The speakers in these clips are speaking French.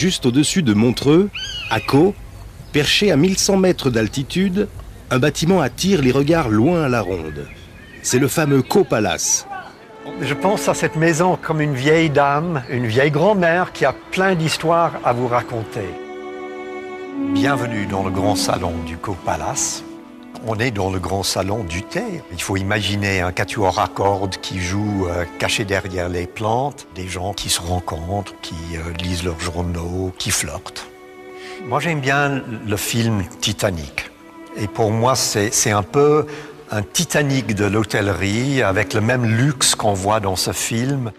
Juste au-dessus de Montreux, à Caux, perché à 1100 mètres d'altitude, un bâtiment attire les regards loin à la ronde. C'est le fameux Caux Palace. Je pense à cette maison comme une vieille dame, une vieille grand-mère qui a plein d'histoires à vous raconter. Bienvenue dans le grand salon du Caux Palace. On est dans le grand salon du thé. Il faut imaginer un quatuor à cordes qui joue caché derrière les plantes, des gens qui se rencontrent, qui lisent leurs journaux, qui flirtent. Moi, j'aime bien le film Titanic. Et pour moi, c'est un peu un Titanic de l'hôtellerie avec le même luxe qu'on voit dans ce film.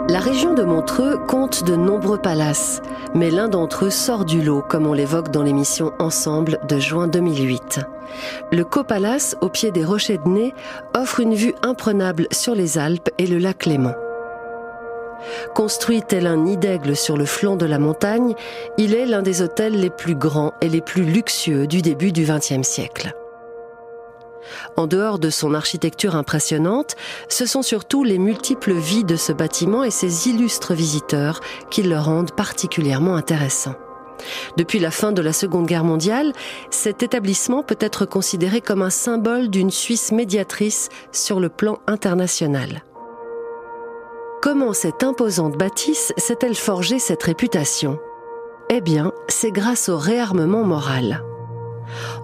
La région de Montreux compte de nombreux palaces, mais l'un d'entre eux sort du lot, comme on l'évoque dans l'émission Ensemble de juin 2008. Le Caux Palace, au pied des Rochers de Nez, offre une vue imprenable sur les Alpes et le lac Léman. Construit tel un nid d'aigle sur le flanc de la montagne, il est l'un des hôtels les plus grands et les plus luxueux du début du XXe siècle. En dehors de son architecture impressionnante, ce sont surtout les multiples vies de ce bâtiment et ses illustres visiteurs qui le rendent particulièrement intéressant. Depuis la fin de la Seconde Guerre mondiale, cet établissement peut être considéré comme un symbole d'une Suisse médiatrice sur le plan international. Comment cette imposante bâtisse s'est-elle forgé cette réputation ? Eh bien, c'est grâce au réarmement moral.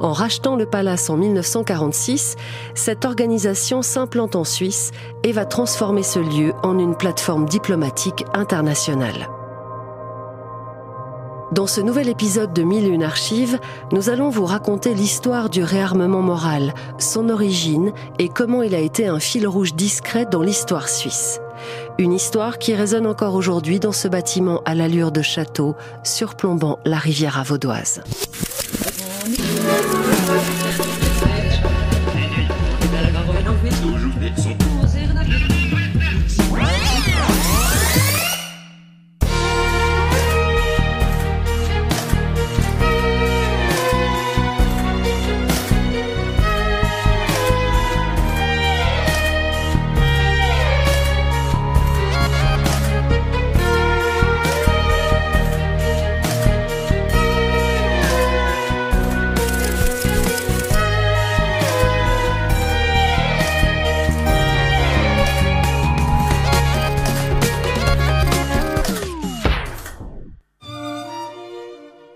En rachetant le palace en 1946, cette organisation s'implante en Suisse et va transformer ce lieu en une plateforme diplomatique internationale. Dans ce nouvel épisode de 1001 archives, nous allons vous raconter l'histoire du réarmement moral, son origine et comment il a été un fil rouge discret dans l'histoire suisse. Une histoire qui résonne encore aujourd'hui dans ce bâtiment à l'allure de château, surplombant la Riviera vaudoise.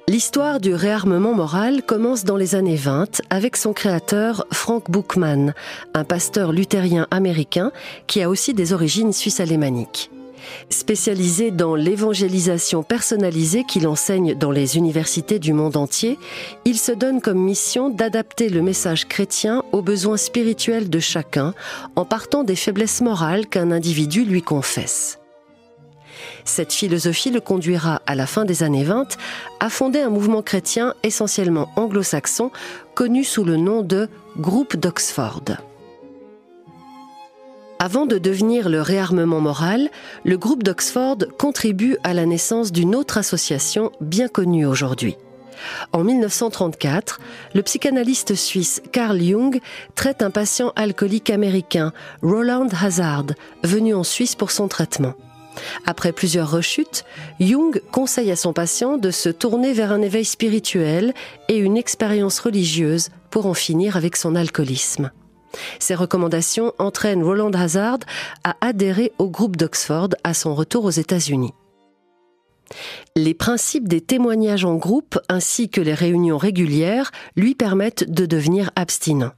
L'histoire du réarmement moral commence dans les années 20 avec son créateur Frank Buchmann, un pasteur luthérien américain qui a aussi des origines suisse-alémaniques. Spécialisé dans l'évangélisation personnalisée qu'il enseigne dans les universités du monde entier, il se donne comme mission d'adapter le message chrétien aux besoins spirituels de chacun en partant des faiblesses morales qu'un individu lui confesse. Cette philosophie le conduira, à la fin des années 20, à fonder un mouvement chrétien essentiellement anglo-saxon, connu sous le nom de Groupe d'Oxford. Avant de devenir le réarmement moral, le Groupe d'Oxford contribue à la naissance d'une autre association bien connue aujourd'hui. En 1934, le psychanalyste suisse Carl Jung traite un patient alcoolique américain, Roland Hazard, venu en Suisse pour son traitement. Après plusieurs rechutes, Jung conseille à son patient de se tourner vers un éveil spirituel et une expérience religieuse pour en finir avec son alcoolisme. Ces recommandations entraînent Roland Hazard à adhérer au groupe d'Oxford à son retour aux États-Unis. Les principes des témoignages en groupe ainsi que les réunions régulières lui permettent de devenir abstinent.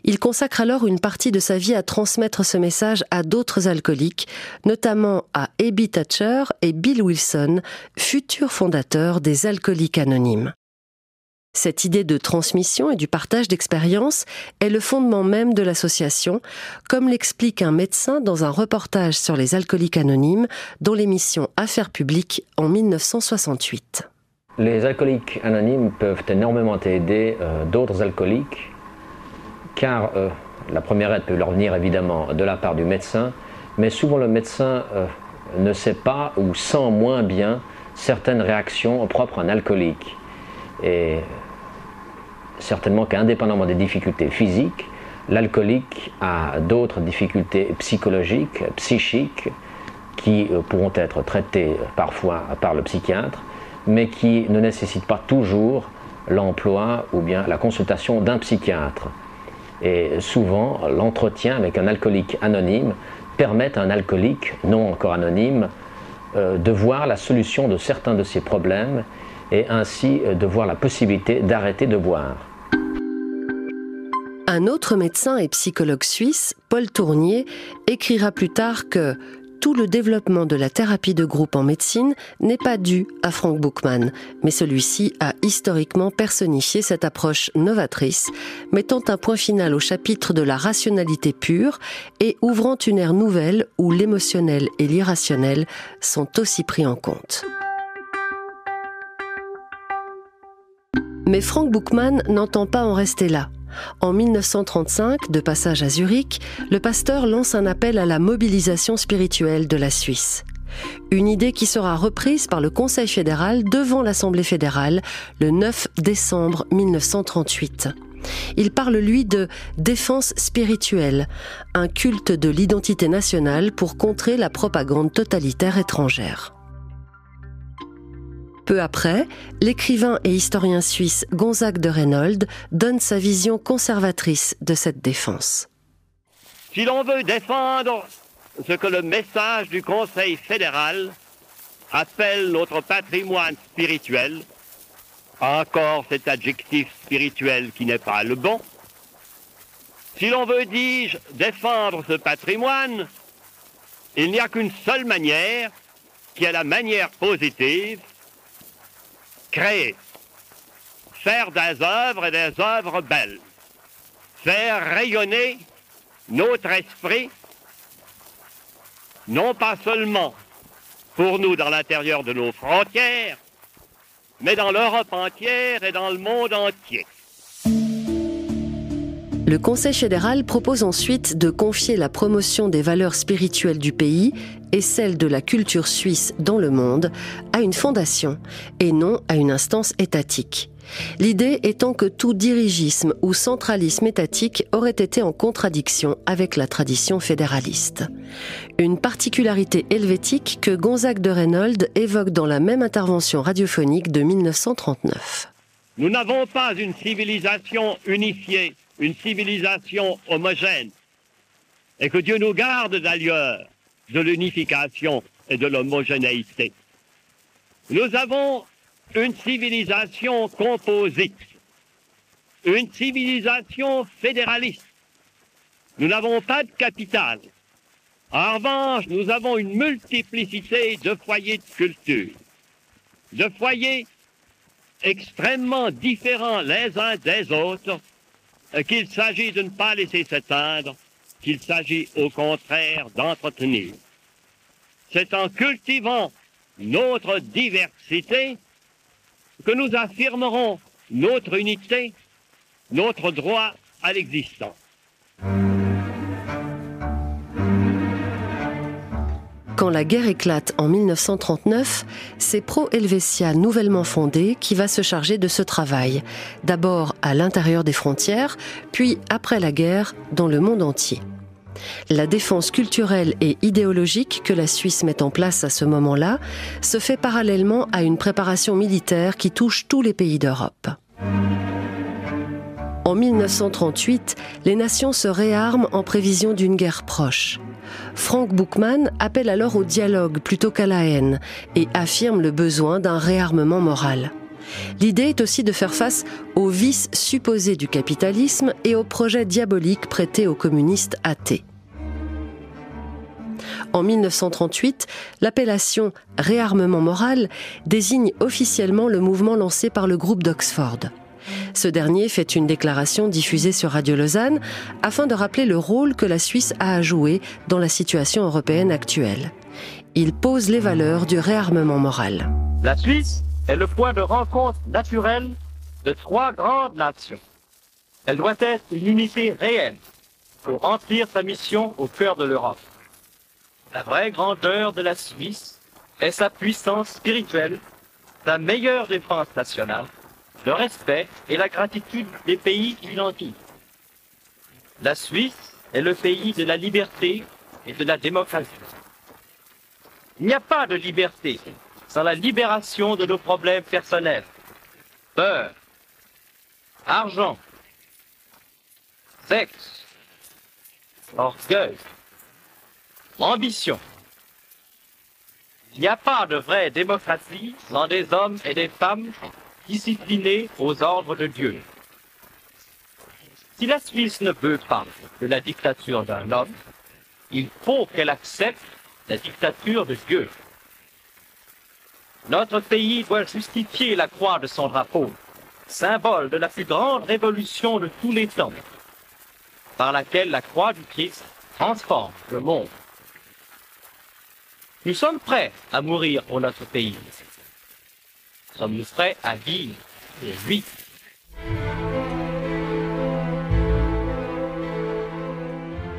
Il consacre alors une partie de sa vie à transmettre ce message à d'autres alcooliques, notamment à Abby Thatcher et Bill Wilson, futurs fondateurs des Alcooliques Anonymes. Cette idée de transmission et du partage d'expériences est le fondement même de l'association, comme l'explique un médecin dans un reportage sur les Alcooliques Anonymes dans l'émission Affaires publiques en 1968. Les Alcooliques Anonymes peuvent énormément aider d'autres alcooliques, car la première aide peut leur venir évidemment de la part du médecin, mais souvent le médecin ne sait pas ou sent moins bien certaines réactions propres à un alcoolique. Et certainement qu'indépendamment des difficultés physiques, l'alcoolique a d'autres difficultés psychologiques, psychiques, qui pourront être traités parfois par le psychiatre, mais qui ne nécessitent pas toujours l'emploi ou bien la consultation d'un psychiatre. Et souvent, l'entretien avec un alcoolique anonyme permet à un alcoolique non encore anonyme de voir la solution de certains de ses problèmes et ainsi de voir la possibilité d'arrêter de boire. Un autre médecin et psychologue suisse, Paul Tournier, écrira plus tard que tout le développement de la thérapie de groupe en médecine n'est pas dû à Frank Buchmann, mais celui-ci a historiquement personnifié cette approche novatrice, mettant un point final au chapitre de la rationalité pure et ouvrant une ère nouvelle où l'émotionnel et l'irrationnel sont aussi pris en compte. Mais Frank Buchmann n'entend pas en rester là. En 1935, de passage à Zurich, le pasteur lance un appel à la mobilisation spirituelle de la Suisse. Une idée qui sera reprise par le Conseil fédéral devant l'Assemblée fédérale le 9 décembre 1938. Il parle, lui, de défense spirituelle, un culte de l'identité nationale pour contrer la propagande totalitaire étrangère. Peu après, l'écrivain et historien suisse Gonzague de Reinhold donne sa vision conservatrice de cette défense. Si l'on veut défendre ce que le message du Conseil fédéral appelle notre patrimoine spirituel, encore cet adjectif spirituel qui n'est pas le bon, si l'on veut, dis-je, défendre ce patrimoine, il n'y a qu'une seule manière, qui est la manière positive: créer, faire des œuvres et des œuvres belles, faire rayonner notre esprit, non pas seulement pour nous dans l'intérieur de nos frontières, mais dans l'Europe entière et dans le monde entier. Le Conseil fédéral propose ensuite de confier la promotion des valeurs spirituelles du pays et celle de la culture suisse dans le monde à une fondation et non à une instance étatique. L'idée étant que tout dirigisme ou centralisme étatique aurait été en contradiction avec la tradition fédéraliste. Une particularité helvétique que Gonzague de Reinhold évoque dans la même intervention radiophonique de 1939. Nous n'avons pas une civilisation unifiée, une civilisation homogène, et que Dieu nous garde d'ailleurs de l'unification et de l'homogénéité. Nous avons une civilisation composite, une civilisation fédéraliste. Nous n'avons pas de capitale. En revanche, nous avons une multiplicité de foyers de culture, de foyers extrêmement différents les uns des autres, qu'il s'agit de ne pas laisser s'éteindre, qu'il s'agit au contraire d'entretenir. C'est en cultivant notre diversité que nous affirmerons notre unité, notre droit à l'existence. Quand la guerre éclate en 1939, c'est Pro Helvetia nouvellement fondée qui va se charger de ce travail, d'abord à l'intérieur des frontières, puis après la guerre dans le monde entier. La défense culturelle et idéologique que la Suisse met en place à ce moment-là se fait parallèlement à une préparation militaire qui touche tous les pays d'Europe. En 1938, les nations se réarment en prévision d'une guerre proche. Frank Buchmann appelle alors au dialogue plutôt qu'à la haine et affirme le besoin d'un réarmement moral. L'idée est aussi de faire face aux vices supposés du capitalisme et aux projets diaboliques prêtés aux communistes athées. En 1938, l'appellation « réarmement moral » désigne officiellement le mouvement lancé par le groupe d'Oxford. Ce dernier fait une déclaration diffusée sur Radio Lausanne afin de rappeler le rôle que la Suisse a à jouer dans la situation européenne actuelle. Il pose les valeurs du réarmement moral. La Suisse est le point de rencontre naturel de trois grandes nations. Elle doit être une unité réelle pour remplir sa mission au cœur de l'Europe. La vraie grandeur de la Suisse est sa puissance spirituelle, sa meilleure défense nationale, le respect et la gratitude des pays qui l'entourent. La Suisse est le pays de la liberté et de la démocratie. Il n'y a pas de liberté sans la libération de nos problèmes personnels. Peur, argent, sexe, orgueil, ambition. Il n'y a pas de vraie démocratie sans des hommes et des femmes disciplinés aux ordres de Dieu. Si la Suisse ne veut pas de la dictature d'un homme, il faut qu'elle accepte la dictature de Dieu. Notre pays doit justifier la croix de son drapeau, symbole de la plus grande révolution de tous les temps, par laquelle la croix du Christ transforme le monde. Nous sommes prêts à mourir pour notre pays. Sommes-nous prêts à vivre pour lui?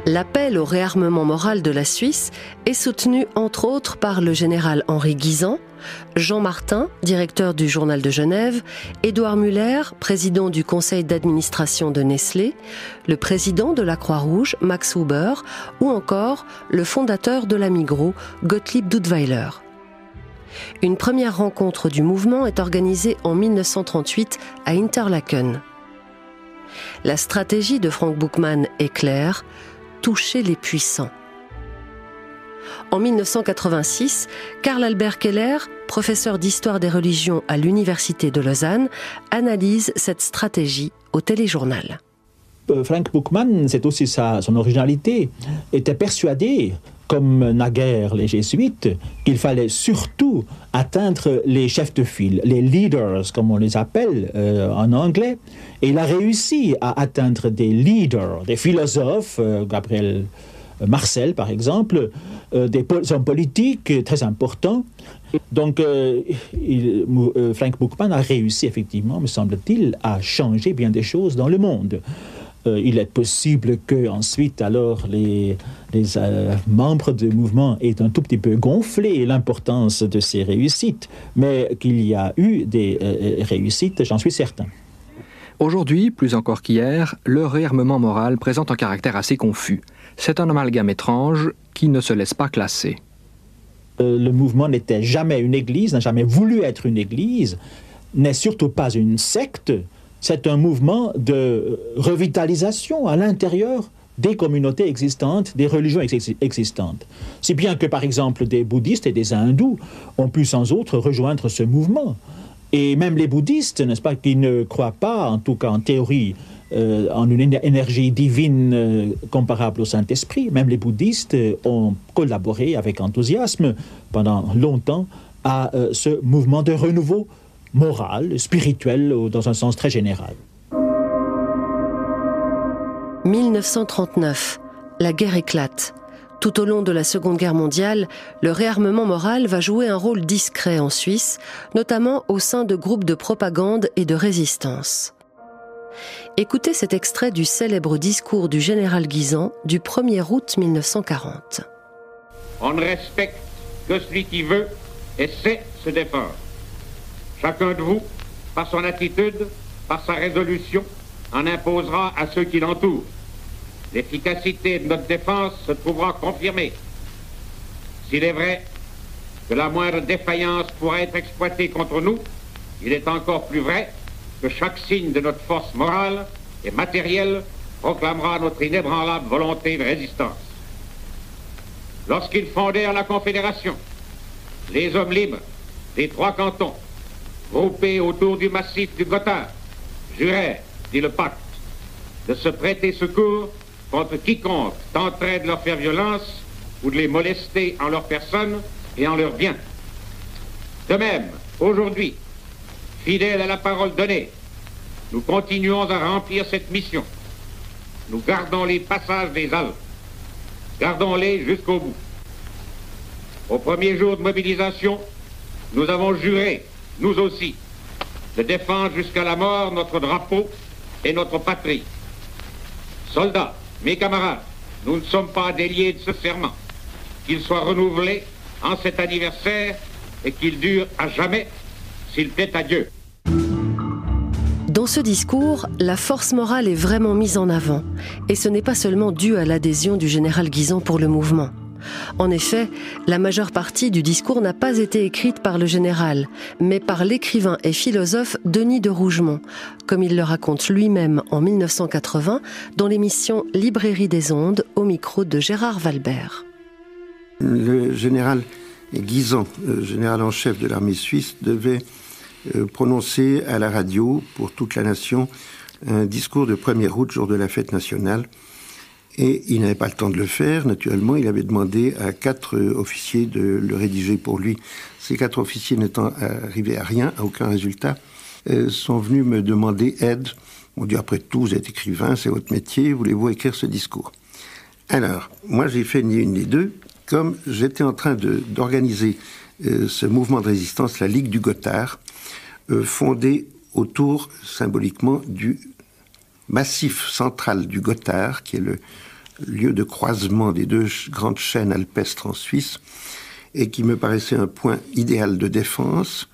L'appel au réarmement moral de la Suisse est soutenu entre autres par le général Henri Guisan, Jean Martin, directeur du Journal de Genève, Édouard Muller, président du conseil d'administration de Nestlé, le président de la Croix-Rouge, Max Huber, ou encore le fondateur de la Migros, Gottlieb Duttweiler. Une première rencontre du mouvement est organisée en 1938 à Interlaken. La stratégie de Frank Bookman est claire: toucher les puissants. En 1986, Karl Albert Keller, professeur d'histoire des religions à l'Université de Lausanne, analyse cette stratégie au téléjournal. Frank Bookman, c'est aussi son originalité, était persuadé, comme naguère les jésuites, qu'il fallait surtout atteindre les chefs de file, les leaders, comme on les appelle en anglais. Et il a réussi à atteindre des leaders, des philosophes, Gabriel Marcel par exemple, des hommes politiques très importants. Donc Frank Bookman a réussi effectivement, me semble-t-il, à changer bien des choses dans le monde. Il est possible que ensuite, alors, les membres du mouvement aient un tout petit peu gonflé l'importance de ces réussites, mais qu'il y a eu des réussites, j'en suis certain. Aujourd'hui, plus encore qu'hier, le réarmement moral présente un caractère assez confus. C'est un amalgame étrange qui ne se laisse pas classer. Le mouvement n'était jamais une église, n'a jamais voulu être une église, n'est surtout pas une secte. C'est un mouvement de revitalisation à l'intérieur des communautés existantes, des religions existantes. Si bien que, par exemple, des bouddhistes et des hindous ont pu sans autre rejoindre ce mouvement. Et même les bouddhistes, n'est-ce pas, qui ne croient pas, en tout cas en théorie, en une énergie divine comparable au Saint-Esprit, même les bouddhistes ont collaboré avec enthousiasme pendant longtemps à ce mouvement de renouveau moral, spirituel, dans un sens très général. 1939, la guerre éclate. Tout au long de la Seconde Guerre mondiale, le réarmement moral va jouer un rôle discret en Suisse, notamment au sein de groupes de propagande et de résistance. Écoutez cet extrait du célèbre discours du général Guisan du 1er août 1940. On ne respecte que celui qui veut et sait se défendre. Chacun de vous, par son attitude, par sa résolution, en imposera à ceux qui l'entourent. L'efficacité de notre défense se trouvera confirmée. S'il est vrai que la moindre défaillance pourra être exploitée contre nous, il est encore plus vrai que chaque signe de notre force morale et matérielle proclamera notre inébranlable volonté de résistance. Lorsqu'ils fondèrent la Confédération, les hommes libres des 3 cantons, groupés autour du massif du Gothard, jurèrent, dit le pacte, de se prêter secours contre quiconque tenterait de leur faire violence ou de les molester en leur personne et en leurs biens. De même, aujourd'hui, fidèles à la parole donnée, nous continuons à remplir cette mission. Nous gardons les passages des Alpes. Gardons-les jusqu'au bout. Au premier jour de mobilisation, nous avons juré, nous aussi, de défendre jusqu'à la mort notre drapeau et notre patrie. Soldats, mes camarades, nous ne sommes pas déliés de ce serment. Qu'il soit renouvelé en cet anniversaire et qu'il dure à jamais, s'il plaît à Dieu. Dans ce discours, la force morale est vraiment mise en avant. Et ce n'est pas seulement dû à l'adhésion du général Guisan pour le mouvement. En effet, la majeure partie du discours n'a pas été écrite par le général, mais par l'écrivain et philosophe Denis de Rougemont, comme il le raconte lui-même en 1980 dans l'émission Librairie des ondes au micro de Gérard Valbert. Le général Guisan, général en chef de l'armée suisse, devait prononcer à la radio pour toute la nation un discours de 1er août, jour de la fête nationale. Et il n'avait pas le temps de le faire. Naturellement, il avait demandé à 4 officiers de le rédiger pour lui. Ces 4 officiers n'étant arrivés à rien, à aucun résultat, sont venus me demander aide. Ils m'ont dit, après tout, vous êtes écrivain, c'est votre métier, voulez-vous écrire ce discours? Alors, moi, j'ai fait ni une ni deux. Comme j'étais en train d'organiser ce mouvement de résistance, la Ligue du Gothard, fondé autour, symboliquement, du massif central du Gothard, qui est le lieu de croisement des 2 grandes chaînes alpestres en Suisse, et qui me paraissait un point idéal de défense,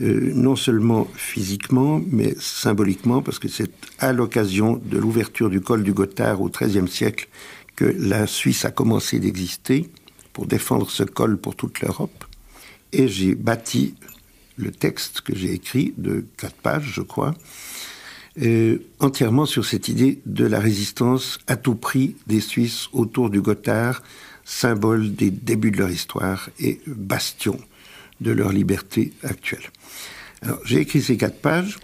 non seulement physiquement, mais symboliquement, parce que c'est à l'occasion de l'ouverture du col du Gothard au XIIIe siècle que la Suisse a commencé d'exister, pour défendre ce col pour toute l'Europe. Et j'ai bâti le texte que j'ai écrit, de 4 pages, je crois, entièrement sur cette idée de la résistance à tout prix des Suisses autour du Gothard, symbole des débuts de leur histoire et bastion de leur liberté actuelle. Alors, j'ai écrit ces 4 pages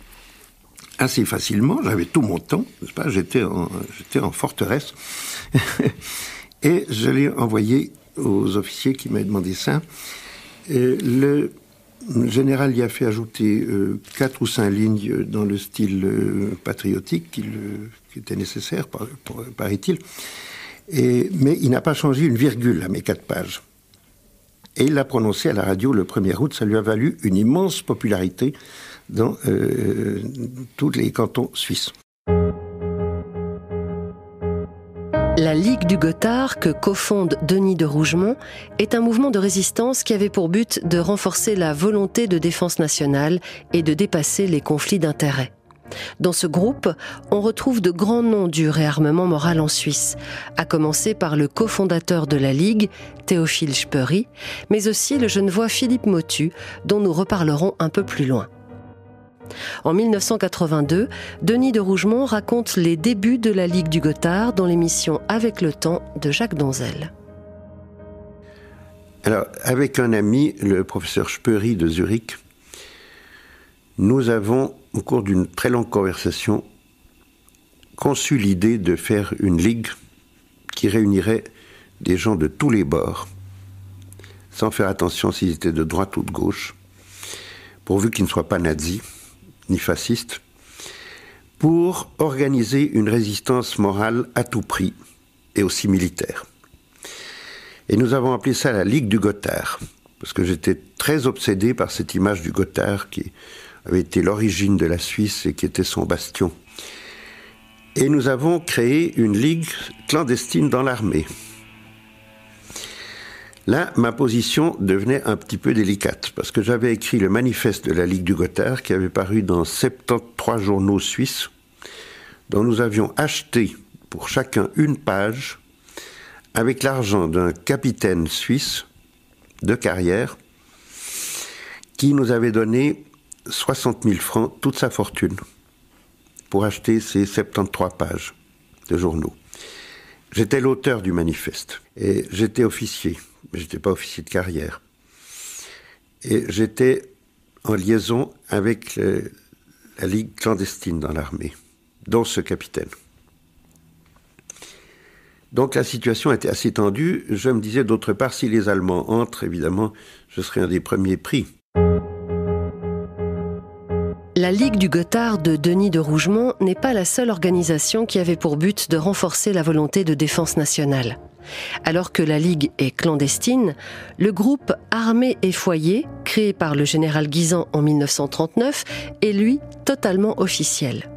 assez facilement, j'avais tout mon temps, n'est-ce pas, j'étais en forteresse, et je l'ai envoyé aux officiers qui m'avaient demandé ça. Le général y a fait ajouter 4 ou 5 lignes dans le style patriotique qui était nécessaire, paraît-il. Mais il n'a pas changé une virgule à mes 4 pages. Et il l'a prononcé à la radio le 1er août. Ça lui a valu une immense popularité dans tous les cantons suisses. La Ligue du Gothard, que cofonde Denis de Rougemont, est un mouvement de résistance qui avait pour but de renforcer la volonté de défense nationale et de dépasser les conflits d'intérêts. Dans ce groupe, on retrouve de grands noms du réarmement moral en Suisse, à commencer par le cofondateur de la Ligue, Théophile Speury, mais aussi le genevois Philippe Motu, dont nous reparlerons un peu plus loin. En 1982, Denis de Rougemont raconte les débuts de la Ligue du Gothard dans l'émission Avec le temps de Jacques Donzel. Alors, avec un ami, le professeur Speury de Zurich, nous avons, au cours d'une très longue conversation, conçu l'idée de faire une ligue qui réunirait des gens de tous les bords, sans faire attention s'ils étaient de droite ou de gauche, pourvu qu'ils ne soient pas nazis ni fascistes, pour organiser une résistance morale à tout prix et aussi militaire. Et nous avons appelé ça la Ligue du Gothard, parce que j'étais très obsédé par cette image du Gothard qui avait été l'origine de la Suisse et qui était son bastion. Et nous avons créé une ligue clandestine dans l'armée. Là, ma position devenait un petit peu délicate, parce que j'avais écrit le manifeste de la Ligue du Gothard, qui avait paru dans 73 journaux suisses, dont nous avions acheté pour chacun une page, avec l'argent d'un capitaine suisse de carrière, qui nous avait donné 60 000 francs, toute sa fortune, pour acheter ces 73 pages de journaux. J'étais l'auteur du manifeste, et j'étais officier, mais je n'étais pas officier de carrière. Et j'étais en liaison avec la Ligue clandestine dans l'armée, dont ce capitaine. Donc la situation était assez tendue. Je me disais, d'autre part, si les Allemands entrent, évidemment, je serai un des premiers pris. La Ligue du Gothard de Denis de Rougemont n'est pas la seule organisation qui avait pour but de renforcer la volonté de défense nationale. Alors que la Ligue est clandestine, le groupe Armée et Foyer, créé par le général Guisan en 1939, est lui totalement officiel.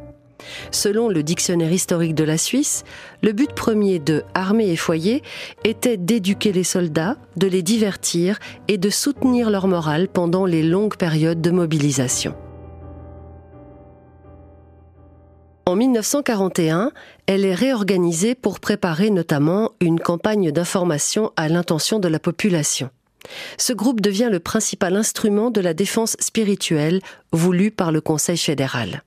Selon le dictionnaire historique de la Suisse, le but premier de Armée et Foyer était d'éduquer les soldats, de les divertir et de soutenir leur morale pendant les longues périodes de mobilisation. En 1941, elle est réorganisée pour préparer notamment une campagne d'information à l'intention de la population. Ce groupe devient le principal instrument de la défense spirituelle voulue par le Conseil fédéral.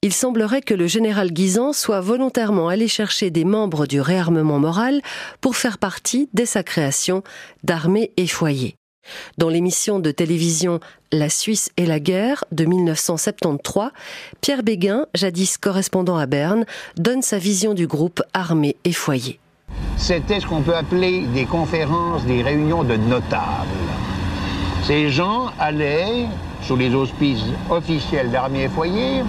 Il semblerait que le général Guisan soit volontairement allé chercher des membres du réarmement moral pour faire partie, dès sa création, d'Armée et Foyer. Dans l'émission de télévision La Suisse et la guerre de 1973, Pierre Béguin, jadis correspondant à Berne, donne sa vision du groupe Armée et Foyer. C'était ce qu'on peut appeler des conférences, des réunions de notables. Ces gens allaient, sous les auspices officiels d'Armée et Foyer,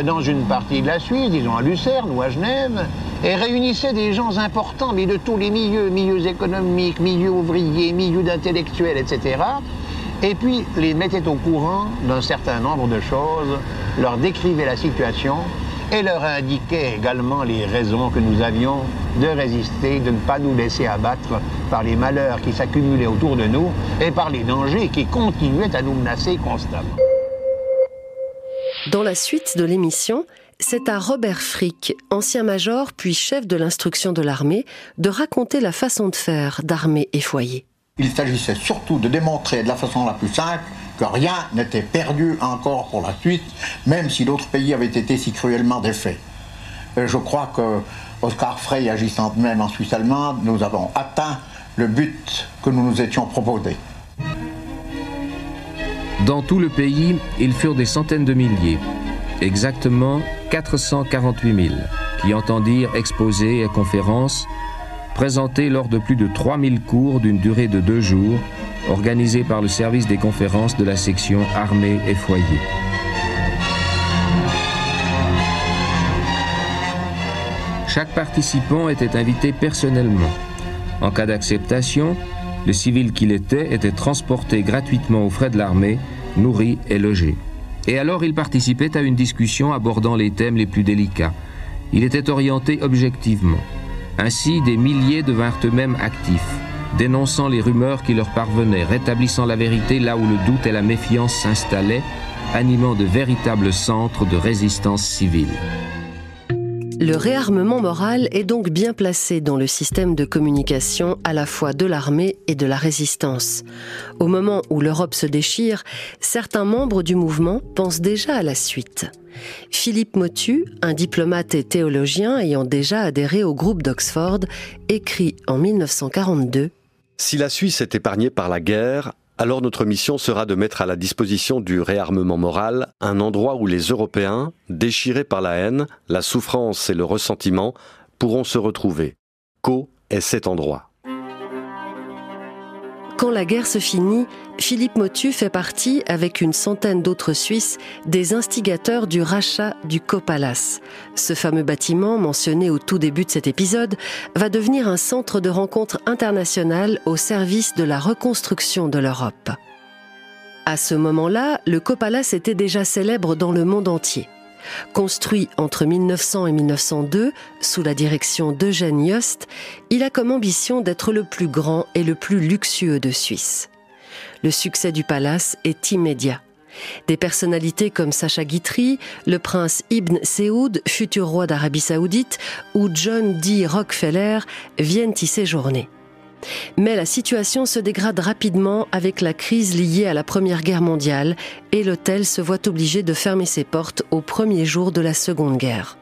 dans une partie de la Suisse, disons à Lucerne ou à Genève, et réunissaient des gens importants, mais de tous les milieux, milieux économiques, milieux ouvriers, milieux d'intellectuels, etc. Et puis les mettaient au courant d'un certain nombre de choses, leur décrivaient la situation et leur indiquaient également les raisons que nous avions de résister, de ne pas nous laisser abattre par les malheurs qui s'accumulaient autour de nous et par les dangers qui continuaient à nous menacer constamment. Dans la suite de l'émission, c'est à Robert Frick, ancien major puis chef de l'instruction de l'armée, de raconter la façon de faire d'Armée et Foyer. Il s'agissait surtout de démontrer de la façon la plus simple que rien n'était perdu encore pour la Suisse, même si d'autres pays avaient été si cruellement défaits. Je crois que Oskar Frey, agissant même en Suisse allemande, nous avons atteint le but que nous nous étions proposés. Dans tout le pays, ils furent des centaines de milliers, exactement 448 000, qui entendirent exposés et conférences présentés lors de plus de 3000 cours d'une durée de 2 jours, organisés par le service des conférences de la section Armée et Foyer. Chaque participant était invité personnellement. En cas d'acceptation, le civil qu'il était transporté gratuitement aux frais de l'armée, nourri et logé. Et alors il participait à une discussion abordant les thèmes les plus délicats. Il était orienté objectivement. Ainsi, des milliers devinrent eux-mêmes actifs, dénonçant les rumeurs qui leur parvenaient, rétablissant la vérité là où le doute et la méfiance s'installaient, animant de véritables centres de résistance civile. Le réarmement moral est donc bien placé dans le système de communication à la fois de l'armée et de la résistance. Au moment où l'Europe se déchire, certains membres du mouvement pensent déjà à la suite. Philippe Motu, un diplomate et théologien ayant déjà adhéré au groupe d'Oxford, écrit en 1942 « Si la Suisse est épargnée par la guerre, alors notre mission sera de mettre à la disposition du réarmement moral un endroit où les Européens, déchirés par la haine, la souffrance et le ressentiment, pourront se retrouver. Caux est cet endroit. » Quand la guerre se finit, Philippe Motu fait partie, avec une centaine d'autres Suisses, des instigateurs du rachat du Caux Palace. Ce fameux bâtiment, mentionné au tout début de cet épisode, va devenir un centre de rencontre international au service de la reconstruction de l'Europe. À ce moment-là, le Caux Palace était déjà célèbre dans le monde entier. Construit entre 1900 et 1902, sous la direction d'Eugène Yost, il a comme ambition d'être le plus grand et le plus luxueux de Suisse. Le succès du palace est immédiat. Des personnalités comme Sacha Guitry, le prince Ibn Saoud, futur roi d'Arabie Saoudite, ou John D. Rockefeller viennent y séjourner. Mais la situation se dégrade rapidement avec la crise liée à la Première Guerre mondiale et l'hôtel se voit obligé de fermer ses portes au premier jour de la Seconde Guerre.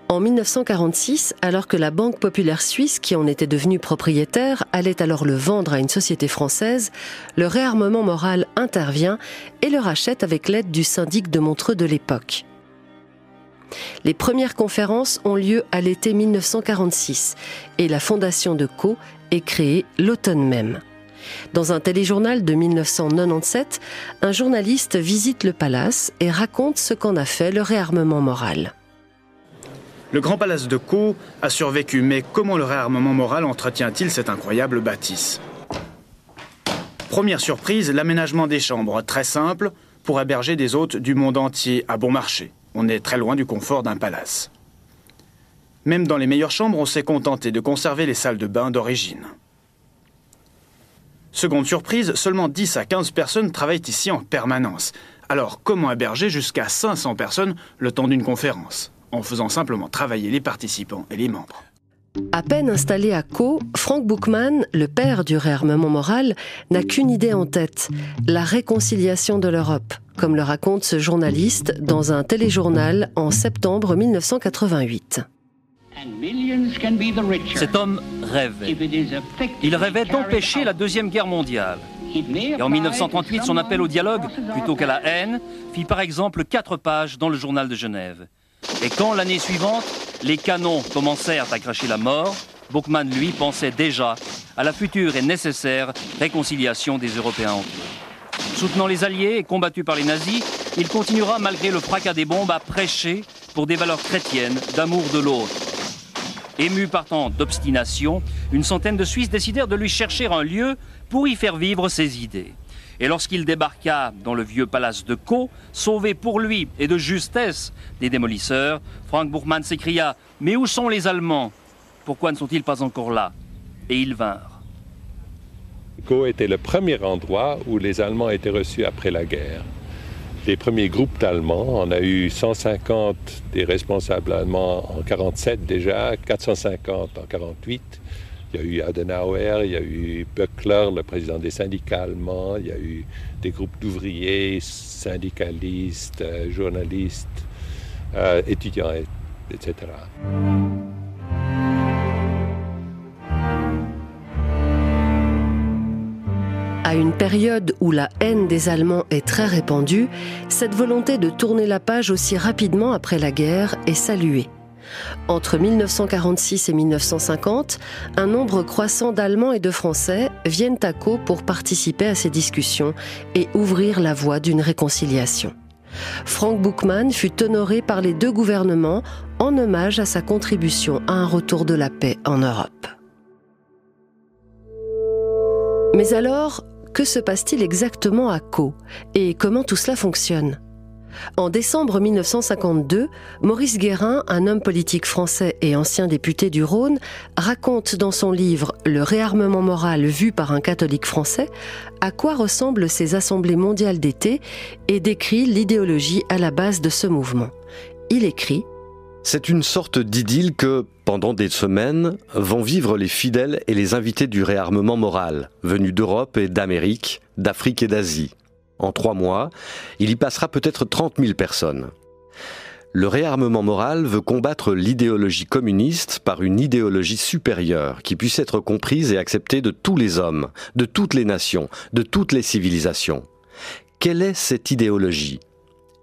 En 1946, alors que la Banque populaire suisse, qui en était devenue propriétaire, allait alors le vendre à une société française, le réarmement moral intervient et le rachète avec l'aide du syndic de Montreux de l'époque. Les premières conférences ont lieu à l'été 1946 et la fondation de Caux est créée l'automne même. Dans un téléjournal de 1997, un journaliste visite le palace et raconte ce qu'en a fait le réarmement moral. Le Grand Palace de Caux a survécu, mais comment le réarmement moral entretient-il cette incroyable bâtisse? Première surprise, l'aménagement des chambres, très simple, pour héberger des hôtes du monde entier à bon marché. On est très loin du confort d'un palace. Même dans les meilleures chambres, on s'est contenté de conserver les salles de bain d'origine. Seconde surprise, seulement 10 à 15 personnes travaillent ici en permanence. Alors comment héberger jusqu'à 500 personnes le temps d'une conférence, en faisant simplement travailler les participants et les membres? À peine installé à Caux, Frank Bookman, le père du réarmement moral, n'a qu'une idée en tête, la réconciliation de l'Europe, comme le raconte ce journaliste dans un téléjournal en septembre 1988. Cet homme rêvait. Il rêvait d'empêcher la Deuxième Guerre mondiale. Et en 1938, son appel au dialogue, plutôt qu'à la haine, fit par exemple 4 pages dans le journal de Genève. Et quand, l'année suivante, les canons commencèrent à cracher la mort, Bookman, lui, pensait déjà à la future et nécessaire réconciliation des Européens entiers. Soutenant les Alliés et combattu par les nazis, il continuera, malgré le fracas des bombes, à prêcher pour des valeurs chrétiennes, d'amour de l'autre. Émus par tant d'obstination, une centaine de Suisses décidèrent de lui chercher un lieu pour y faire vivre ses idées. Et lorsqu'il débarqua dans le vieux palace de Caux, sauvé pour lui et de justesse des démolisseurs, Frank Bookman s'écria « Mais où sont les Allemands? Pourquoi ne sont-ils pas encore là ?» Et ils vinrent. Caux était le premier endroit où les Allemands étaient reçus après la guerre. Les premiers groupes d'Allemands, on a eu 150 des responsables allemands en 1947 déjà, 450 en 1948. Il y a eu Adenauer, il y a eu Böckler, le président des syndicats allemands, il y a eu des groupes d'ouvriers, syndicalistes, journalistes, étudiants, etc. À une période où la haine des Allemands est très répandue, cette volonté de tourner la page aussi rapidement après la guerre est saluée. Entre 1946 et 1950, un nombre croissant d'Allemands et de Français viennent à Caux pour participer à ces discussions et ouvrir la voie d'une réconciliation. Frank Bookman fut honoré par les 2 gouvernements en hommage à sa contribution à un retour de la paix en Europe. Mais alors, que se passe-t-il exactement à Caux et comment tout cela fonctionne ? En décembre 1952, Maurice Guérin, un homme politique français et ancien député du Rhône, raconte dans son livre « Le réarmement moral vu par un catholique français » à quoi ressemblent ces assemblées mondiales d'été et décrit l'idéologie à la base de ce mouvement. Il écrit « C'est une sorte d'idylle que, pendant des semaines, vont vivre les fidèles et les invités du réarmement moral, venus d'Europe et d'Amérique, d'Afrique et d'Asie. En 3 mois, il y passera peut-être 30 000 personnes. Le réarmement moral veut combattre l'idéologie communiste par une idéologie supérieure qui puisse être comprise et acceptée de tous les hommes, de toutes les nations, de toutes les civilisations. Quelle est cette idéologie ?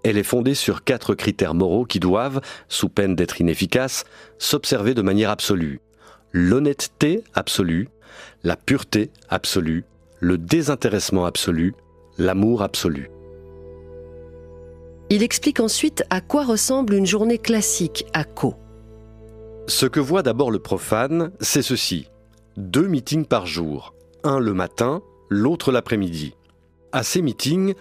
Elle est fondée sur 4 critères moraux qui doivent, sous peine d'être inefficaces, s'observer de manière absolue. L'honnêteté absolue, la pureté absolue, le désintéressement absolu, l'amour absolu. Il explique ensuite à quoi ressemble une journée classique à Caux. Ce que voit d'abord le profane, c'est ceci. 2 meetings par jour, un le matin, l'autre l'après-midi. À ces meetings,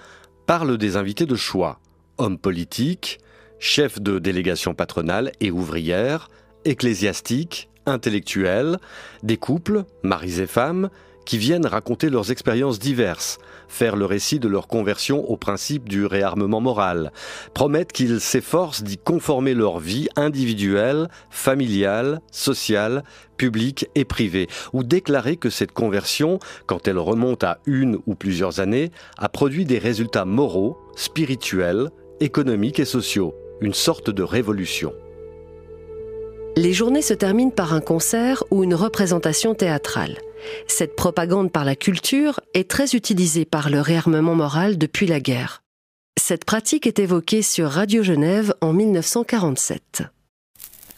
parlent des invités de choix, hommes politiques, chefs de délégations patronales et ouvrières, ecclésiastiques, intellectuels, des couples, maris et femmes, qui viennent raconter leurs expériences diverses, faire le récit de leur conversion au principe du réarmement moral, promettent qu'ils s'efforcent d'y conformer leur vie individuelle, familiale, sociale, publique et privée, ou déclarer que cette conversion, quand elle remonte à 1 ou plusieurs années, a produit des résultats moraux, spirituels, économiques et sociaux, une sorte de révolution. Les journées se terminent par un concert ou une représentation théâtrale. Cette propagande par la culture est très utilisée par le réarmement moral depuis la guerre. Cette pratique est évoquée sur Radio Genève en 1947.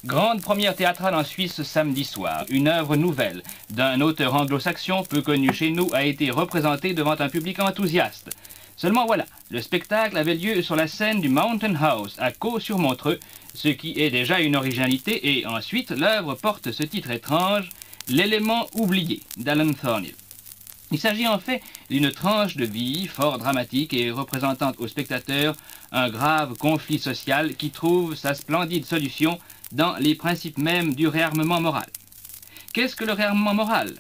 Grande première théâtrale en Suisse samedi soir. Une œuvre nouvelle d'un auteur anglo-saxon peu connu chez nous a été représentée devant un public enthousiaste. Seulement voilà, le spectacle avait lieu sur la scène du Mountain House à Caux-sur-Montreux, ce qui est déjà une originalité, et ensuite l'œuvre porte ce titre étrange, L'élément oublié d'Alan Thornhill. Il s'agit en fait d'une tranche de vie fort dramatique et représentant aux spectateurs un grave conflit social qui trouve sa splendide solution dans les principes mêmes du réarmement moral. Qu'est-ce que le réarmement moral ?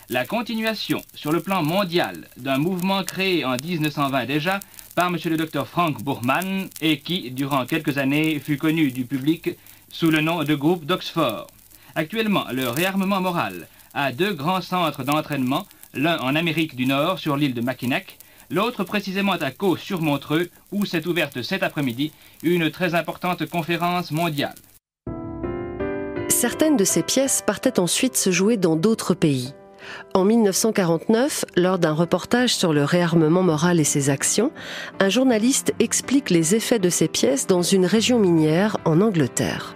La continuation sur le plan mondial d'un mouvement créé en 1920 déjà par M. le Dr Frank Boorman et qui, durant quelques années, fut connu du public sous le nom de groupe d'Oxford. Actuellement, le réarmement moral a 2 grands centres d'entraînement, l'un en Amérique du Nord sur l'île de Mackinac, l'autre précisément à Caux sur Montreux, où s'est ouverte cet après-midi une très importante conférence mondiale. Certaines de ces pièces partaient ensuite se jouer dans d'autres pays. En 1949, lors d'un reportage sur le réarmement moral et ses actions, un journaliste explique les effets de ces pièces dans une région minière en Angleterre.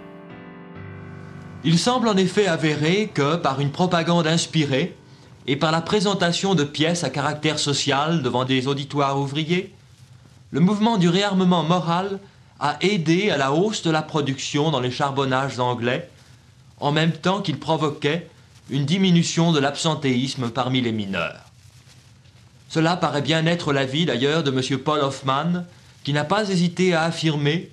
Il semble en effet avéré que, par une propagande inspirée et par la présentation de pièces à caractère social devant des auditoires ouvriers, le mouvement du réarmement moral a aidé à la hausse de la production dans les charbonnages anglais, en même temps qu'il provoquait une diminution de l'absentéisme parmi les mineurs. Cela paraît bien être l'avis d'ailleurs de M. Paul Hoffman, qui n'a pas hésité à affirmer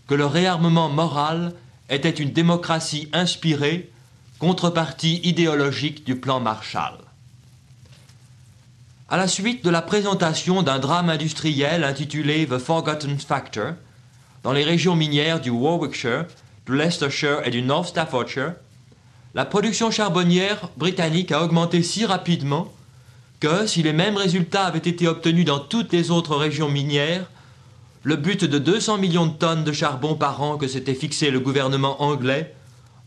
que le réarmement moral était une démocratie inspirée, contrepartie idéologique du plan Marshall. À la suite de la présentation d'un drame industriel intitulé The Forgotten Factor, dans les régions minières du Warwickshire, du Leicestershire et du North Staffordshire, la production charbonnière britannique a augmenté si rapidement que, si les mêmes résultats avaient été obtenus dans toutes les autres régions minières, le but de 200 millions de tonnes de charbon par an que s'était fixé le gouvernement anglais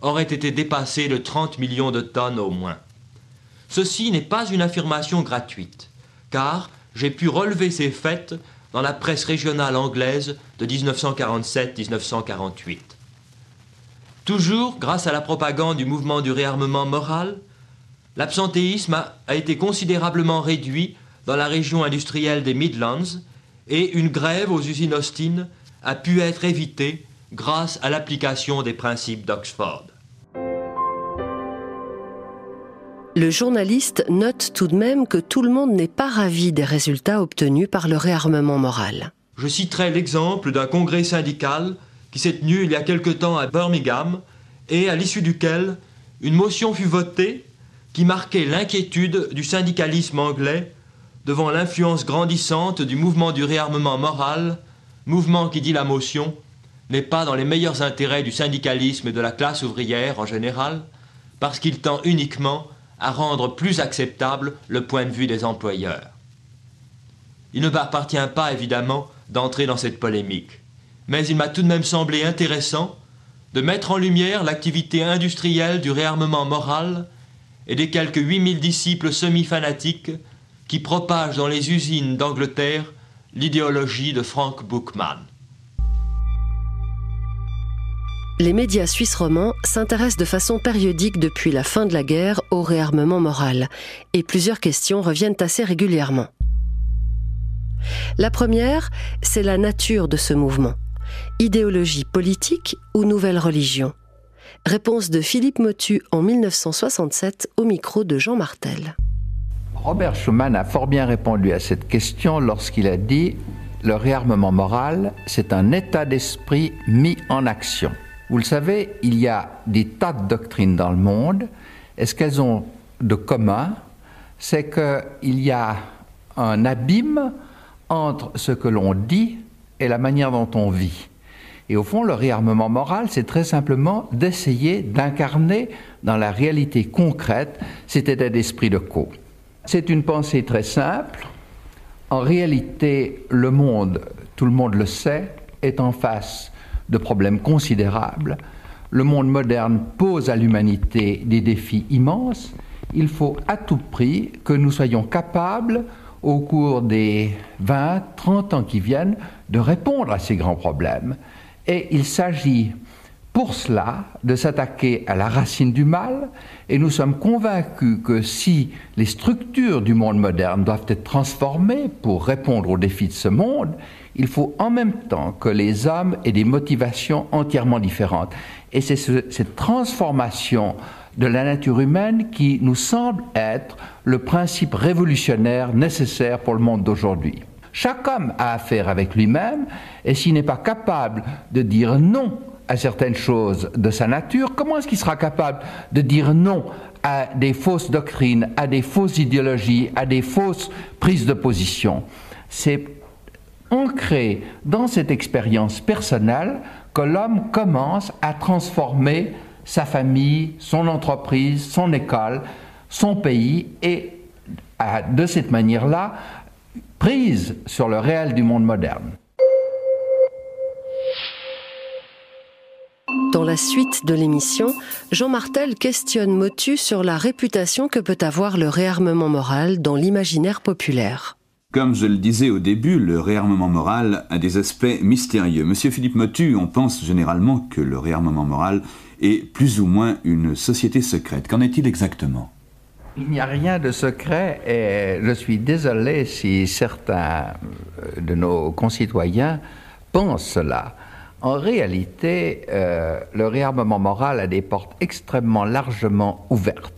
aurait été dépassé de 30 millions de tonnes au moins. Ceci n'est pas une affirmation gratuite, car j'ai pu relever ces faits dans la presse régionale anglaise de 1947-1948. Toujours grâce à la propagande du mouvement du réarmement moral, l'absentéisme a été considérablement réduit dans la région industrielle des Midlands et une grève aux usines Austin a pu être évitée grâce à l'application des principes d'Oxford. Le journaliste note tout de même que tout le monde n'est pas ravi des résultats obtenus par le réarmement moral. Je citerai l'exemple d'un congrès syndical qui s'est tenu il y a quelque temps à Birmingham et à l'issue duquel une motion fut votée qui marquait l'inquiétude du syndicalisme anglais devant l'influence grandissante du mouvement du réarmement moral, mouvement qui, dit la motion, n'est pas dans les meilleurs intérêts du syndicalisme et de la classe ouvrière en général, parce qu'il tend uniquement à rendre plus acceptable le point de vue des employeurs. Il ne m'appartient pas, évidemment, d'entrer dans cette polémique, mais il m'a tout de même semblé intéressant de mettre en lumière l'activité industrielle du réarmement moral et des quelques 8000 disciples semi-fanatiques qui propagent dans les usines d'Angleterre l'idéologie de Frank Bookman. Les médias suisses romans s'intéressent de façon périodique depuis la fin de la guerre au réarmement moral, et plusieurs questions reviennent assez régulièrement. La première, c'est la nature de ce mouvement. Idéologie politique ou nouvelle religion? Réponse de Philippe Motu en 1967 au micro de Jean Martel. Robert Schuman a fort bien répondu à cette question lorsqu'il a dit « Le réarmement moral, c'est un état d'esprit mis en action ». Vous le savez, il y a des tas de doctrines dans le monde, et ce qu'elles ont de commun, c'est qu'il y a un abîme entre ce que l'on dit et la manière dont on vit. Et au fond, le réarmement moral, c'est très simplement d'essayer d'incarner dans la réalité concrète cet état d'esprit de Caux. C'est une pensée très simple. En réalité, le monde, tout le monde le sait, est en face de problèmes considérables. Le monde moderne pose à l'humanité des défis immenses. Il faut à tout prix que nous soyons capables, au cours des 20, 30 ans qui viennent, de répondre à ces grands problèmes. Et il s'agit pour cela de s'attaquer à la racine du mal, et nous sommes convaincus que si les structures du monde moderne doivent être transformées pour répondre aux défis de ce monde, il faut en même temps que les hommes aient des motivations entièrement différentes. Et c'est cette transformation de la nature humaine qui nous semble être le principe révolutionnaire nécessaire pour le monde d'aujourd'hui. Chaque homme a affaire avec lui-même, et s'il n'est pas capable de dire non à certaines choses de sa nature, comment est-ce qu'il sera capable de dire non à des fausses doctrines, à des fausses idéologies, à des fausses prises de position? C'est ancré dans cette expérience personnelle que l'homme commence à transformer sa famille, son entreprise, son école, son pays, et de cette manière-là, prise sur le réel du monde moderne. Dans la suite de l'émission, Jean Martel questionne Motu sur la réputation que peut avoir le réarmement moral dans l'imaginaire populaire. Comme je le disais au début, le réarmement moral a des aspects mystérieux. Monsieur Philippe Motu, on pense généralement que le réarmement moral est plus ou moins une société secrète. Qu'en est-il exactement ? Il n'y a rien de secret et je suis désolé si certains de nos concitoyens pensent cela. En réalité, le réarmement moral a des portes extrêmement largement ouvertes.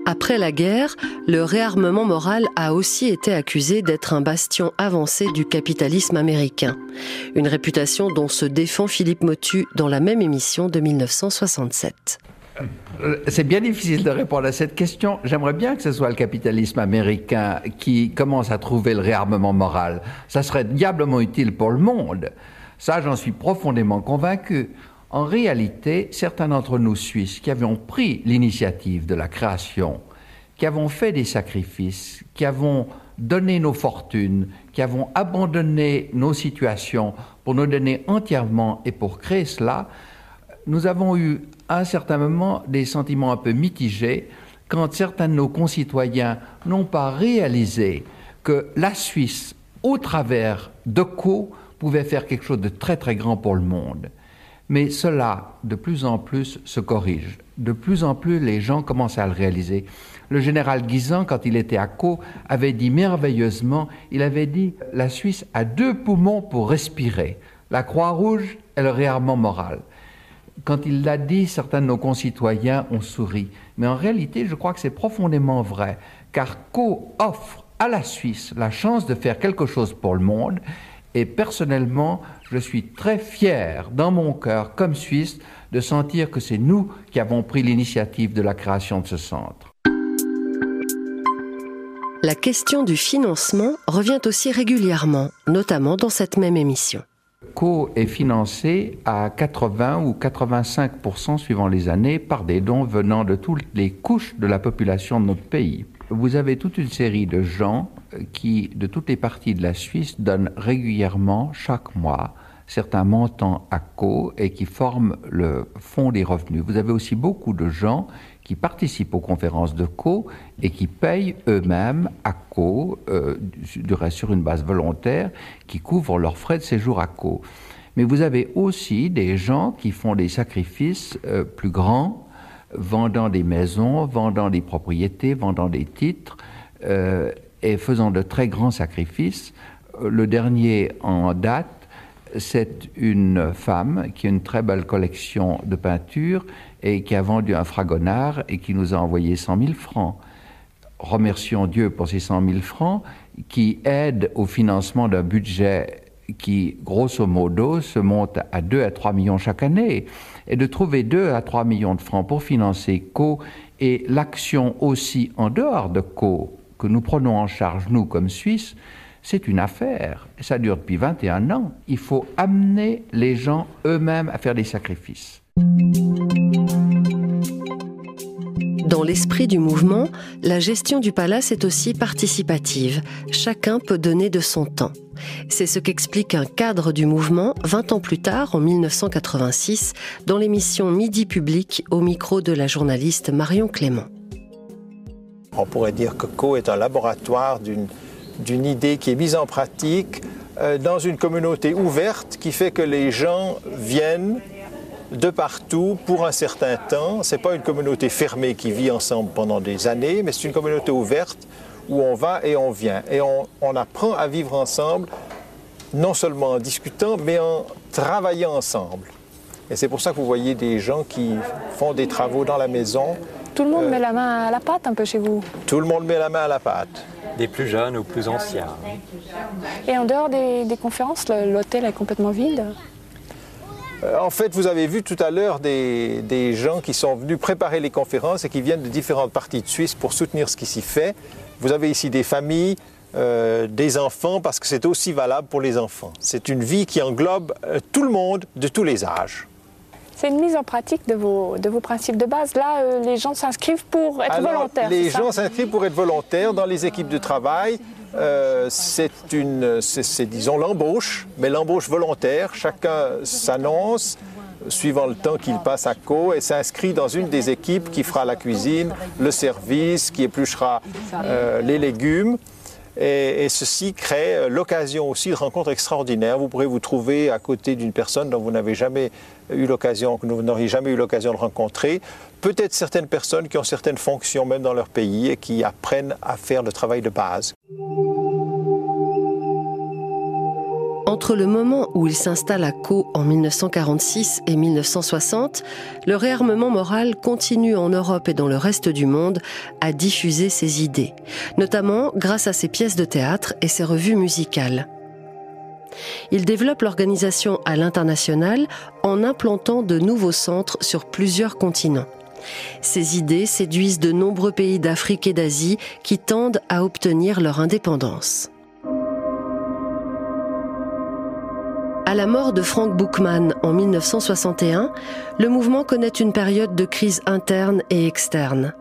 Après la guerre, le réarmement moral a aussi été accusé d'être un bastion avancé du capitalisme américain. Une réputation dont se défend Philippe Motu dans la même émission de 1967. C'est bien difficile de répondre à cette question. J'aimerais bien que ce soit le capitalisme américain qui commence à trouver le réarmement moral. Ça serait diablement utile pour le monde. Ça, j'en suis profondément convaincu. En réalité, certains d'entre nous Suisses qui avions pris l'initiative de la création, qui avons fait des sacrifices, qui avons donné nos fortunes, qui avons abandonné nos situations pour nous donner entièrement et pour créer cela, nous avons eu à un certain moment des sentiments un peu mitigés quand certains de nos concitoyens n'ont pas réalisé que la Suisse, au travers de Co, pouvait faire quelque chose de très très grand pour le monde. Mais cela, de plus en plus, se corrige. De plus en plus, les gens commencent à le réaliser. Le général Guisan, quand il était à Co, avait dit merveilleusement, il avait dit « La Suisse a 2 poumons pour respirer, la Croix-Rouge et le réarmement moral ». Quand il l'a dit, certains de nos concitoyens ont souri. Mais en réalité, je crois que c'est profondément vrai, car Co offre à la Suisse la chance de faire quelque chose pour le monde. Et personnellement, je suis très fier, dans mon cœur, comme Suisse, de sentir que c'est nous qui avons pris l'initiative de la création de ce centre. La question du financement revient aussi régulièrement, notamment dans cette même émission. Co est financé à 80 ou 85% suivant les années par des dons venant de toutes les couches de la population de notre pays. Vous avez toute une série de gens qui, de toutes les parties de la Suisse, donnent régulièrement, chaque mois, certains montants à Co et qui forment le fonds des revenus. Vous avez aussi beaucoup de gens qui participent aux conférences de Co et qui payent eux-mêmes à Co, sur une base volontaire, qui couvrent leurs frais de séjour à Co. Mais vous avez aussi des gens qui font des sacrifices plus grands, vendant des maisons, vendant des propriétés, vendant des titres, et faisant de très grands sacrifices. Le dernier en date, c'est une femme qui a une très belle collection de peintures et qui a vendu un fragonard et qui nous a envoyé 100 000 francs. Remercions Dieu pour ces 100 000 francs qui aident au financement d'un budget qui, grosso modo, se monte à 2 à 3 millions chaque année. Et de trouver 2 à 3 millions de francs pour financer Co et l'action aussi en dehors de Co que nous prenons en charge, nous, comme Suisses, c'est une affaire. Ça dure depuis 21 ans. Il faut amener les gens eux-mêmes à faire des sacrifices. Dans l'esprit du mouvement, la gestion du palace est aussi participative. Chacun peut donner de son temps. C'est ce qu'explique un cadre du mouvement 20 ans plus tard, en 1986, dans l'émission Midi Public, au micro de la journaliste Marion Clément. On pourrait dire que Co est un laboratoire d'une idée qui est mise en pratique dans une communauté ouverte qui fait que les gens viennent de partout pour un certain temps. Ce n'est pas une communauté fermée qui vit ensemble pendant des années, mais c'est une communauté ouverte où on va et on vient. Et on apprend à vivre ensemble, non seulement en discutant, mais en travaillant ensemble. Et c'est pour ça que vous voyez des gens qui font des travaux dans la maison. Tout le monde met la main à la pâte un peu chez vous? Tout le monde met la main à la pâte. Des plus jeunes ou plus anciens. Et en dehors des conférences, l'hôtel est complètement vide? En fait, vous avez vu tout à l'heure des gens qui sont venus préparer les conférences et qui viennent de différentes parties de Suisse pour soutenir ce qui s'y fait. Vous avez ici des familles, des enfants, parce que c'est aussi valable pour les enfants. C'est une vie qui englobe tout le monde, de tous les âges. C'est une mise en pratique de vos principes de base. Là, les gens s'inscrivent pour être volontaires. Les gens s'inscrivent pour être volontaires dans les équipes de travail. C'est disons, l'embauche, mais l'embauche volontaire. Chacun s'annonce, suivant le temps qu'il passe à Caux, et s'inscrit dans une des équipes qui fera la cuisine, le service, qui épluchera les légumes. Et ceci crée l'occasion aussi de rencontres extraordinaires. Vous pourrez vous trouver à côté d'une personne dont vous n'avez jamais eu l'occasion, que vous n'auriez jamais eu l'occasion de rencontrer. Peut-être certaines personnes qui ont certaines fonctions même dans leur pays et qui apprennent à faire le travail de base. Entre le moment où il s'installe à Caux en 1946 et 1960, le réarmement moral continue en Europe et dans le reste du monde à diffuser ses idées, notamment grâce à ses pièces de théâtre et ses revues musicales. Il développe l'organisation à l'international en implantant de nouveaux centres sur plusieurs continents. Ces idées séduisent de nombreux pays d'Afrique et d'Asie qui tendent à obtenir leur indépendance. À la mort de Frank Bookman en 1961, le mouvement connaît une période de crise interne et externe.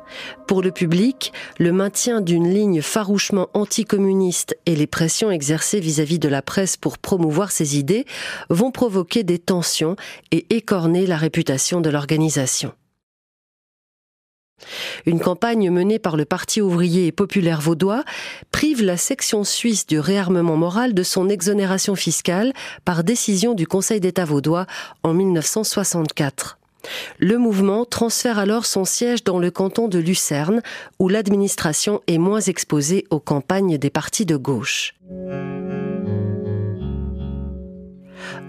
Pour le public, le maintien d'une ligne farouchement anticommuniste et les pressions exercées vis-à-vis de la presse pour promouvoir ses idées vont provoquer des tensions et écorner la réputation de l'organisation. Une campagne menée par le Parti ouvrier et populaire vaudois prive la section suisse du réarmement moral de son exonération fiscale par décision du Conseil d'État vaudois en 1964. Le mouvement transfère alors son siège dans le canton de Lucerne, où l'administration est moins exposée aux campagnes des partis de gauche.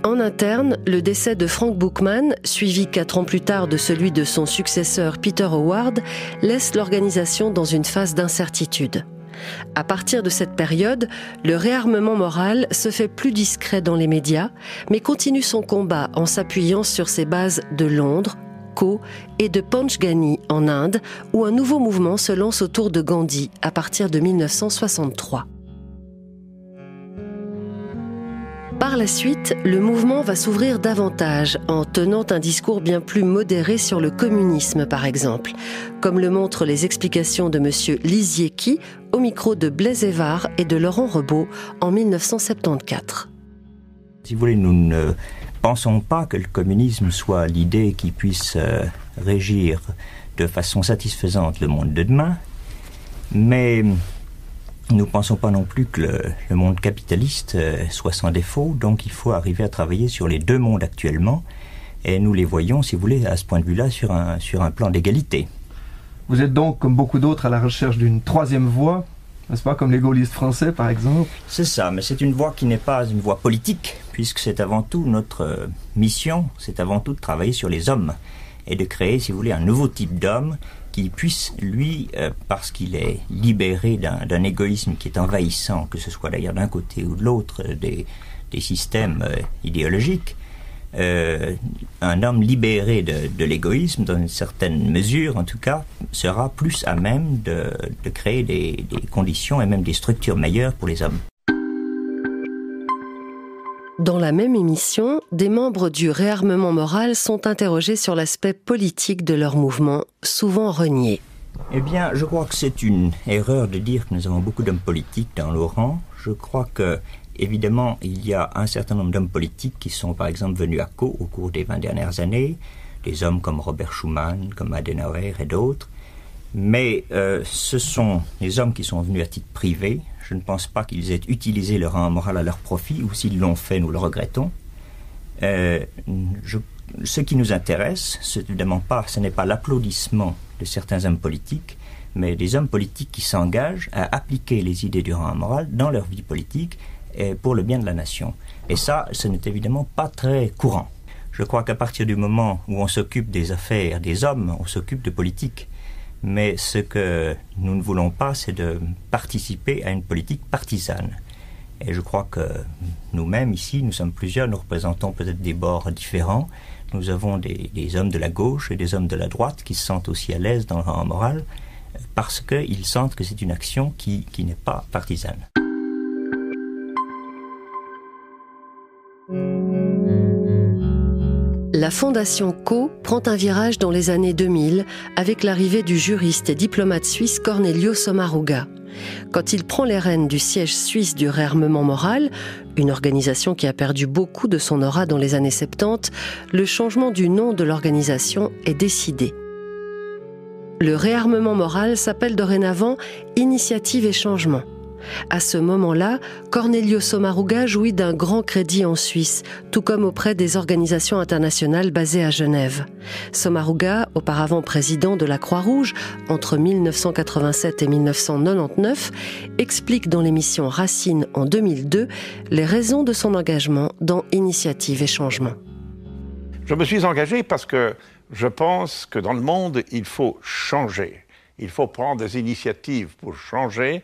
En interne, le décès de Frank Bookman, suivi 4 ans plus tard de celui de son successeur Peter Howard, laisse l'organisation dans une phase d'incertitude. À partir de cette période, le réarmement moral se fait plus discret dans les médias, mais continue son combat en s'appuyant sur ses bases de Londres, Caux et de Panchgani en Inde, où un nouveau mouvement se lance autour de Gandhi à partir de 1963. Par la suite, le mouvement va s'ouvrir davantage en tenant un discours bien plus modéré sur le communisme, par exemple, comme le montrent les explications de M. Lisiecki au micro de Blaise Évard et de Laurent Rebaud en 1974. Si vous voulez, nous ne pensons pas que le communisme soit l'idée qui puisse régir de façon satisfaisante le monde de demain, mais nous ne pensons pas non plus que le monde capitaliste soit sans défaut, donc il faut arriver à travailler sur les deux mondes actuellement, et nous les voyons, si vous voulez, à ce point de vue-là, sur un plan d'égalité. Vous êtes donc, comme beaucoup d'autres, à la recherche d'une troisième voie, n'est-ce pas, comme les gaullistes français, par exemple? C'est ça, mais c'est une voie qui n'est pas une voie politique, puisque c'est avant tout notre mission, c'est avant tout de travailler sur les hommes, et de créer, si vous voulez, un nouveau type d'homme qui puisse, lui, parce qu'il est libéré d'un égoïsme qui est envahissant, que ce soit d'ailleurs d'un côté ou de l'autre des systèmes idéologiques, un homme libéré de l'égoïsme, dans une certaine mesure en tout cas, sera plus à même de créer des conditions et même des structures meilleures pour les hommes. Dans la même émission, des membres du réarmement moral sont interrogés sur l'aspect politique de leur mouvement, souvent renié. Eh bien, je crois que c'est une erreur de dire que nous avons beaucoup d'hommes politiques dans nos rangs. Je crois que, évidemment, il y a un certain nombre d'hommes politiques qui sont, par exemple, venus à Caux au cours des 20 dernières années, des hommes comme Robert Schuman, comme Adenauer et d'autres. Mais ce sont des hommes qui sont venus à titre privé. Je ne pense pas qu'ils aient utilisé le rang moral à leur profit, ou s'ils l'ont fait, nous le regrettons. Ce qui nous intéresse, ce n'est pas l'applaudissement de certains hommes politiques, mais des hommes politiques qui s'engagent à appliquer les idées du rang moral dans leur vie politique et pour le bien de la nation. Et ça, ce n'est évidemment pas très courant. Je crois qu'à partir du moment où on s'occupe des affaires des hommes, on s'occupe de politique. Mais ce que nous ne voulons pas, c'est de participer à une politique partisane. Et je crois que nous-mêmes, ici, nous sommes plusieurs, nous représentons peut-être des bords différents. Nous avons des hommes de la gauche et des hommes de la droite qui se sentent aussi à l'aise dans le rang moral. parce qu'ils sentent que c'est une action qui n'est pas partisane. La Fondation Co prend un virage dans les années 2000 avec l'arrivée du juriste et diplomate suisse Cornelio Sommaruga. Quand il prend les rênes du siège suisse du réarmement moral, une organisation qui a perdu beaucoup de son aura dans les années 70, le changement du nom de l'organisation est décidé. Le réarmement moral s'appelle dorénavant Initiative et Changement. À ce moment-là, Cornelio Sommaruga jouit d'un grand crédit en Suisse, tout comme auprès des organisations internationales basées à Genève. Sommaruga, auparavant président de la Croix-Rouge entre 1987 et 1999, explique dans l'émission Racine en 2002 les raisons de son engagement dans Initiative et Changement. Je me suis engagé parce que je pense que dans le monde, il faut changer. Il faut prendre des initiatives pour changer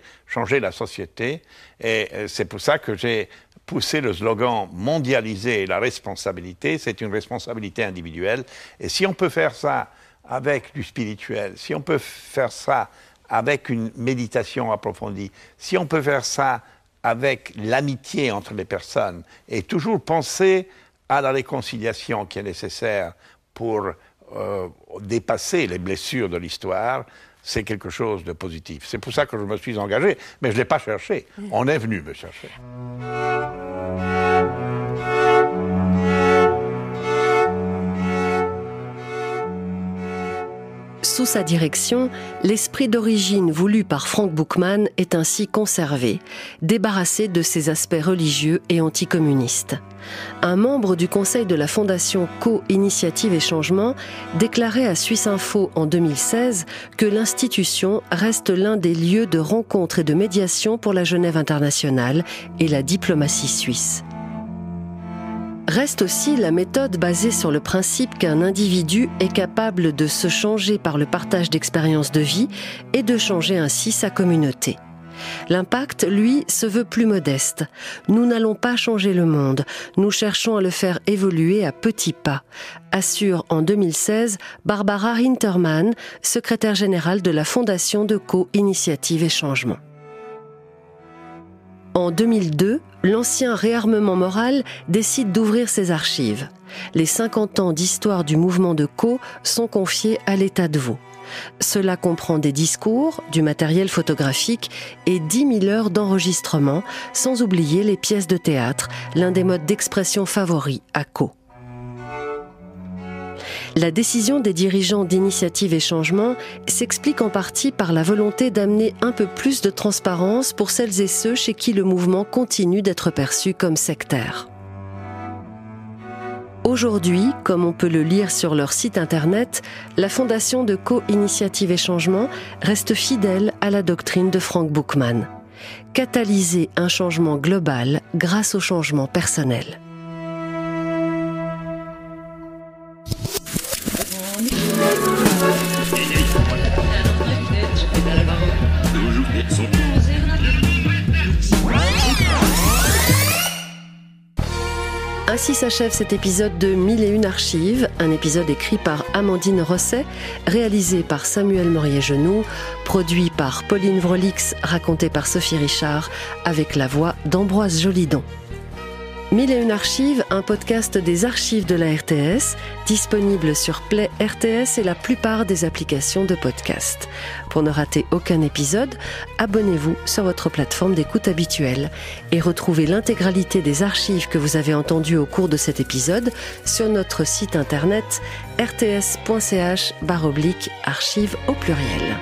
la société. Et c'est pour ça que j'ai poussé le slogan « Mondialiser la responsabilité ». C'est une responsabilité individuelle. Et si on peut faire ça avec du spirituel, si on peut faire ça avec une méditation approfondie, si on peut faire ça avec l'amitié entre les personnes, et toujours penser à la réconciliation qui est nécessaire pour dépasser les blessures de l'histoire, c'est quelque chose de positif. C'est pour ça que je me suis engagé, mais je ne l'ai pas cherché. On est venu me chercher. Sous sa direction, l'esprit d'origine voulu par Frank Bookman est ainsi conservé, débarrassé de ses aspects religieux et anticommunistes. Un membre du conseil de la Fondation Co-Initiative et Changement déclarait à Suisse Info en 2016 que l'institution reste l'un des lieux de rencontre et de médiation pour la Genève internationale et la diplomatie suisse. Reste aussi la méthode basée sur le principe qu'un individu est capable de se changer par le partage d'expériences de vie et de changer ainsi sa communauté. L'impact, lui, se veut plus modeste. Nous n'allons pas changer le monde, nous cherchons à le faire évoluer à petits pas, assure en 2016 Barbara Hintermann, secrétaire générale de la Fondation de Co-Initiative et Changement. En 2002, l'ancien réarmement moral décide d'ouvrir ses archives. Les 50 ans d'histoire du mouvement de Co sont confiés à l'État de Vaud. Cela comprend des discours, du matériel photographique et 10 000 heures d'enregistrement, sans oublier les pièces de théâtre, l'un des modes d'expression favoris à Co. La décision des dirigeants d'Initiative et Changement s'explique en partie par la volonté d'amener un peu plus de transparence pour celles et ceux chez qui le mouvement continue d'être perçu comme sectaire. Aujourd'hui, comme on peut le lire sur leur site internet, la Fondation de Co-Initiative et Changement reste fidèle à la doctrine de Frank Bookman. Catalyser un changement global grâce au changement personnel. Ainsi s'achève cet épisode de 1001 archives, un épisode écrit par Amandine Rosset, réalisé par Samuel Morier-Genoux, produit par Pauline Vrolix, raconté par Sophie Richard, avec la voix d'Ambroise Jolidon. 1001 archives, un podcast des archives de la RTS, disponible sur Play RTS et la plupart des applications de podcast. Pour ne rater aucun épisode, abonnez-vous sur votre plateforme d'écoute habituelle et retrouvez l'intégralité des archives que vous avez entendues au cours de cet épisode sur notre site internet rts.ch/archives au pluriel.